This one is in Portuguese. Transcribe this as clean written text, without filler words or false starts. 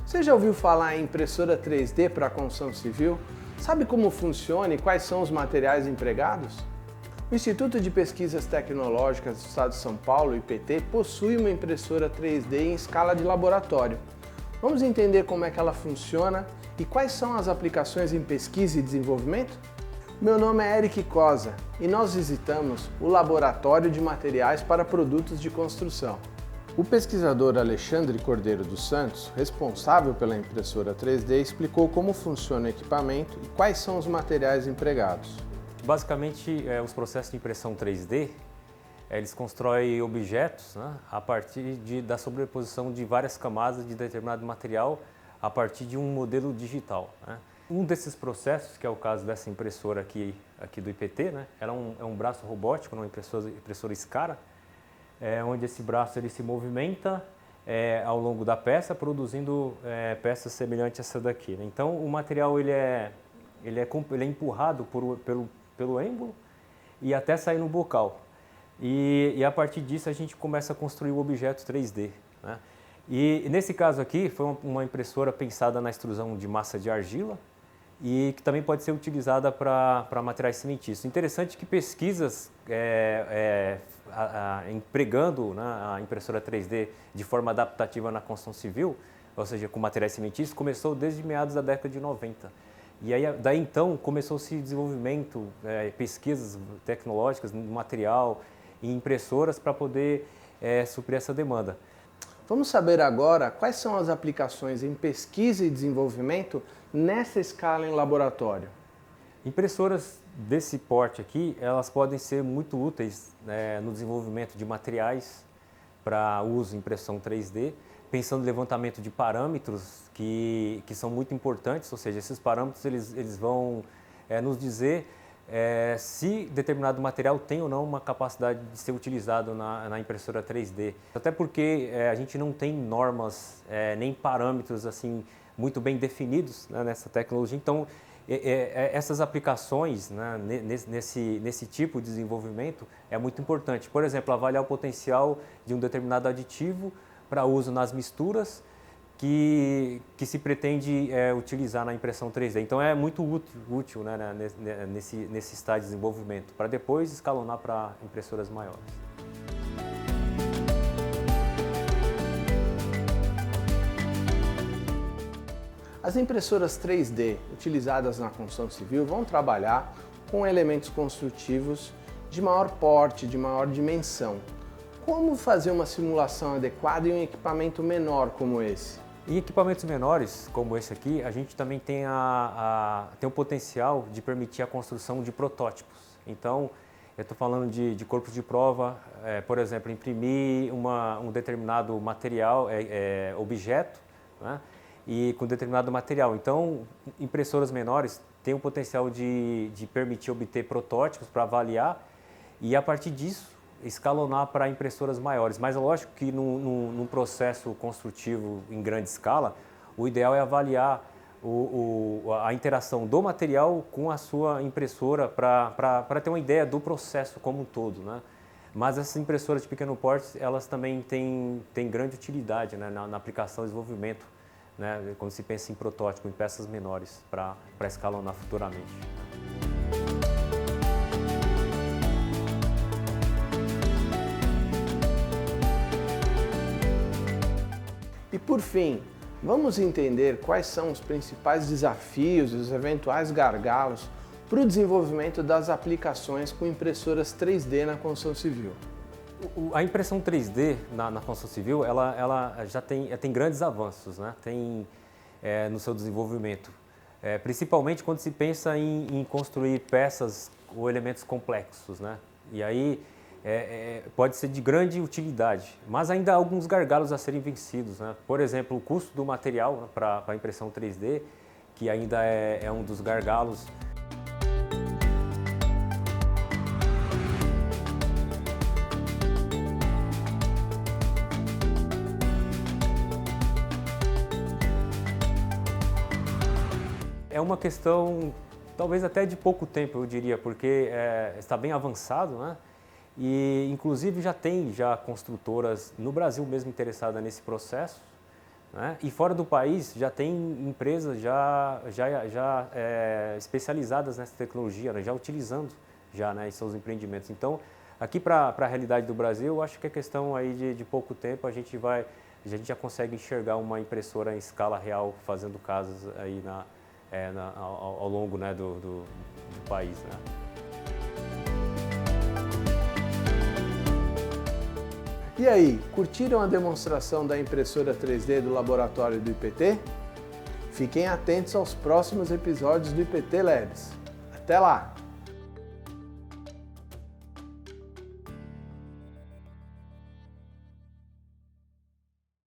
Você já ouviu falar em impressora 3D para construção civil? Sabe como funciona e quais são os materiais empregados? O Instituto de Pesquisas Tecnológicas do Estado de São Paulo, IPT, possui uma impressora 3D em escala de laboratório. Vamos entender como é que ela funciona e quais são as aplicações em pesquisa e desenvolvimento? Meu nome é Eric Cosa e nós visitamos o Laboratório de Materiais para Produtos de Construção. O pesquisador Alexandre Cordeiro dos Santos, responsável pela impressora 3D, explicou como funciona o equipamento e quais são os materiais empregados. Basicamente, os processos de impressão 3D, eles constroem objetos, né, a partir da sobreposição de várias camadas de determinado material a partir de um modelo digital, né. Um desses processos, que é o caso dessa impressora aqui do IPT, né, ela é um braço robótico, uma impressora SCARA, onde esse braço ele se movimenta ao longo da peça, produzindo peças semelhantes a essa daqui, né. Então, o material ele é empurrado pelo êmbolo e até sair no bocal. E a partir disso a gente começa a construir o objeto 3D, né? E nesse caso aqui foi uma impressora pensada na extrusão de massa de argila e que também pode ser utilizada para materiais cimentícios. Interessante que pesquisas empregando, né, a impressora 3D de forma adaptativa na construção civil, ou seja, com materiais cimentícios, começou desde meados da década de 90. E aí, daí então começou-se o desenvolvimento, pesquisas tecnológicas no material e impressoras para poder suprir essa demanda. Vamos saber agora quais são as aplicações em pesquisa e desenvolvimento nessa escala em laboratório. Impressoras desse porte aqui, elas podem ser muito úteis no desenvolvimento de materiais para uso em impressão 3D, pensando no levantamento de parâmetros que são muito importantes, ou seja, esses parâmetros eles vão nos dizer se determinado material tem ou não uma capacidade de ser utilizado na impressora 3D. Até porque a gente não tem normas nem parâmetros assim muito bem definidos, né, nessa tecnologia, então essas aplicações, né, nesse tipo de desenvolvimento é muito importante. Por exemplo, avaliar o potencial de um determinado aditivo para uso nas misturas que se pretende utilizar na impressão 3D. Então é muito útil, né, nesse estágio de desenvolvimento, para depois escalonar para impressoras maiores. As impressoras 3D utilizadas na construção civil vão trabalhar com elementos construtivos de maior porte, de maior dimensão. Como fazer uma simulação adequada em um equipamento menor como esse? Em equipamentos menores, como esse aqui, a gente também tem o potencial de permitir a construção de protótipos. Então, eu estou falando de corpos de prova, por exemplo, imprimir um determinado material, objeto, né, e com determinado material. Então, impressoras menores têm o potencial de permitir obter protótipos para avaliar e, a partir disso, escalonar para impressoras maiores. Mas é lógico que num processo construtivo em grande escala, o ideal é avaliar a interação do material com a sua impressora para ter uma ideia do processo como um todo, né? Mas essas impressoras de pequeno porte, elas também têm grande utilidade, né, na aplicação e desenvolvimento, né, quando se pensa em protótipo, em peças menores, para escalonar futuramente. E por fim, vamos entender quais são os principais desafios e os eventuais gargalos para o desenvolvimento das aplicações com impressoras 3D na construção civil. A impressão 3D na construção civil, ela já tem grandes avanços, né? No seu desenvolvimento, principalmente quando se pensa em construir peças ou elementos complexos, né? E aí pode ser de grande utilidade, mas ainda há alguns gargalos a serem vencidos, né? Por exemplo, o custo do material, né, para a impressão 3D, que ainda é um dos gargalos. É uma questão, talvez até de pouco tempo, eu diria, porque está bem avançado, né? E inclusive já tem construtoras no Brasil mesmo interessadas nesse processo, né? E fora do país já tem empresas já especializadas nessa tecnologia, né? Já utilizando já, né, em seus empreendimentos. Então, aqui para a realidade do Brasil, eu acho que é questão aí de pouco tempo a gente já consegue enxergar uma impressora em escala real fazendo casas aí ao longo, né, do país, né? E aí, curtiram a demonstração da impressora 3D do laboratório do IPT? Fiquem atentos aos próximos episódios do IPT Labs. Até lá!